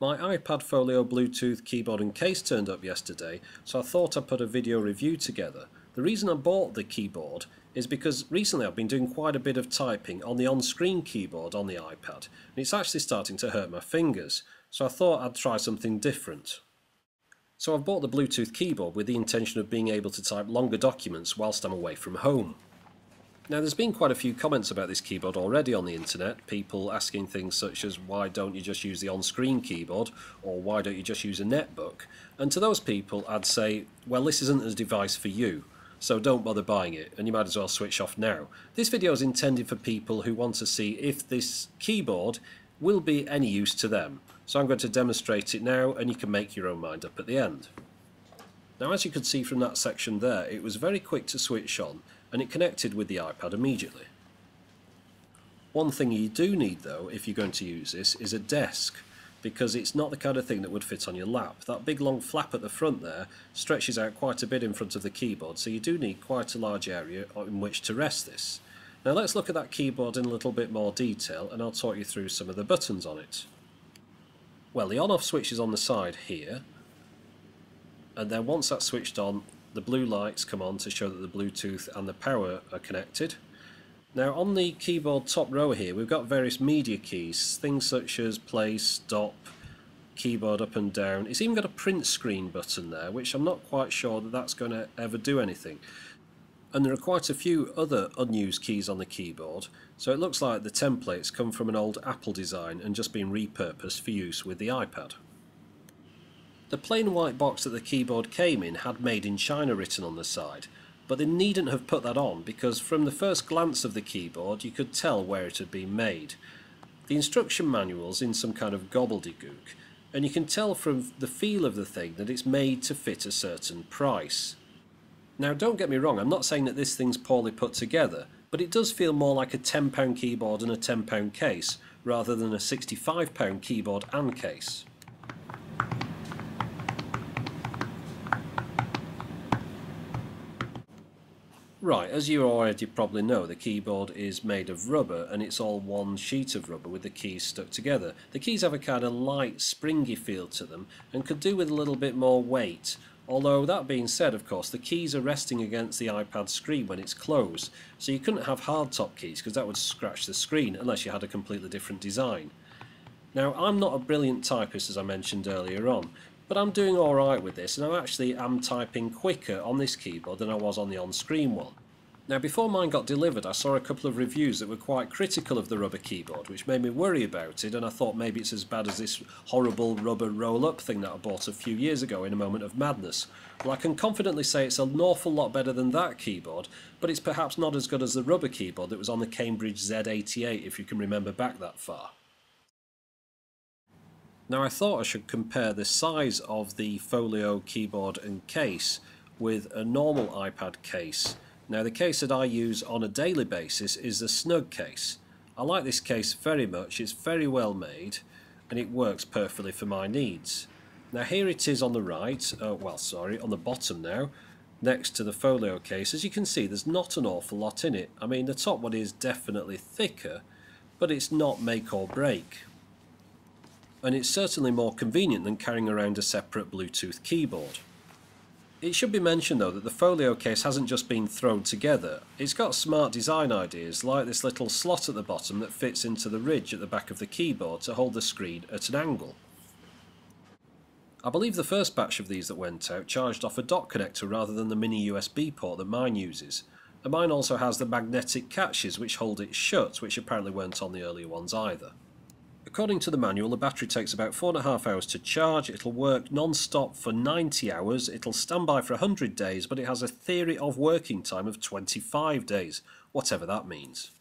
My iPad Folio Bluetooth keyboard and case turned up yesterday, so I thought I'd put a video review together. The reason I bought the keyboard is because recently I've been doing quite a bit of typing on the on-screen keyboard on the iPad, and it's actually starting to hurt my fingers, so I thought I'd try something different. So I've bought the Bluetooth keyboard with the intention of being able to type longer documents whilst I'm away from home. Now there's been quite a few comments about this keyboard already on the internet, people asking things such as why don't you just use the on-screen keyboard, or why don't you just use a netbook, and to those people I'd say, well, this isn't a device for you, so don't bother buying it and you might as well switch off now. This video is intended for people who want to see if this keyboard will be any use to them, so I'm going to demonstrate it now and you can make your own mind up at the end. Now as you could see from that section there, it was very quick to switch on and it connected with the iPad immediately. One thing you do need though, if you're going to use this, is a desk, because it's not the kind of thing that would fit on your lap. That big long flap at the front there stretches out quite a bit in front of the keyboard, so you do need quite a large area in which to rest this. Now let's look at that keyboard in a little bit more detail and I'll talk you through some of the buttons on it. Well, the on-off switch is on the side here, and then once that's switched on, the blue lights come on to show that the Bluetooth and the power are connected. Now on the keyboard top row here we've got various media keys, things such as play, stop, keyboard up and down. It's even got a print screen button there, which I'm not quite sure that that's going to ever do anything. And there are quite a few other unused keys on the keyboard, so it looks like the templates come from an old Apple design and just been repurposed for use with the iPad. The plain white box that the keyboard came in had "Made in China" written on the side, but they needn't have put that on because from the first glance of the keyboard you could tell where it had been made. The instruction manual's in some kind of gobbledygook, and you can tell from the feel of the thing that it's made to fit a certain price. Now don't get me wrong, I'm not saying that this thing's poorly put together, but it does feel more like a £10 keyboard and a £10 case, rather than a £65 keyboard and case. Right, as you already probably know, the keyboard is made of rubber and it's all one sheet of rubber with the keys stuck together. The keys have a kind of light, springy feel to them and could do with a little bit more weight. Although that being said, of course, the keys are resting against the iPad screen when it's closed, so you couldn't have hardtop keys because that would scratch the screen unless you had a completely different design. Now, I'm not a brilliant typist as I mentioned earlier on, but I'm doing alright with this, and I am typing quicker on this keyboard than I was on the on-screen one. Now before mine got delivered I saw a couple of reviews that were quite critical of the rubber keyboard, which made me worry about it, and I thought maybe it's as bad as this horrible rubber roll-up thing that I bought a few years ago in a moment of madness. Well, I can confidently say it's an awful lot better than that keyboard, but it's perhaps not as good as the rubber keyboard that was on the Cambridge Z88, if you can remember back that far. Now I thought I should compare the size of the Folio keyboard and case with a normal iPad case. Now the case that I use on a daily basis is the Snug case. I like this case very much, it's very well made and it works perfectly for my needs. Now here it is on the right, on the bottom now, next to the Folio case. As you can see there's not an awful lot in it. I mean the top one is definitely thicker, but it's not make or break. And it's certainly more convenient than carrying around a separate Bluetooth keyboard. It should be mentioned though that the Folio case hasn't just been thrown together. It's got smart design ideas like this little slot at the bottom that fits into the ridge at the back of the keyboard to hold the screen at an angle. I believe the first batch of these that went out charged off a dock connector rather than the mini USB port that mine uses. And mine also has the magnetic catches which hold it shut, which apparently weren't on the earlier ones either. According to the manual, the battery takes about 4.5 hours to charge, it'll work non-stop for 90 hours, it'll stand by for 100 days, but it has a theory of working time of 25 days, whatever that means.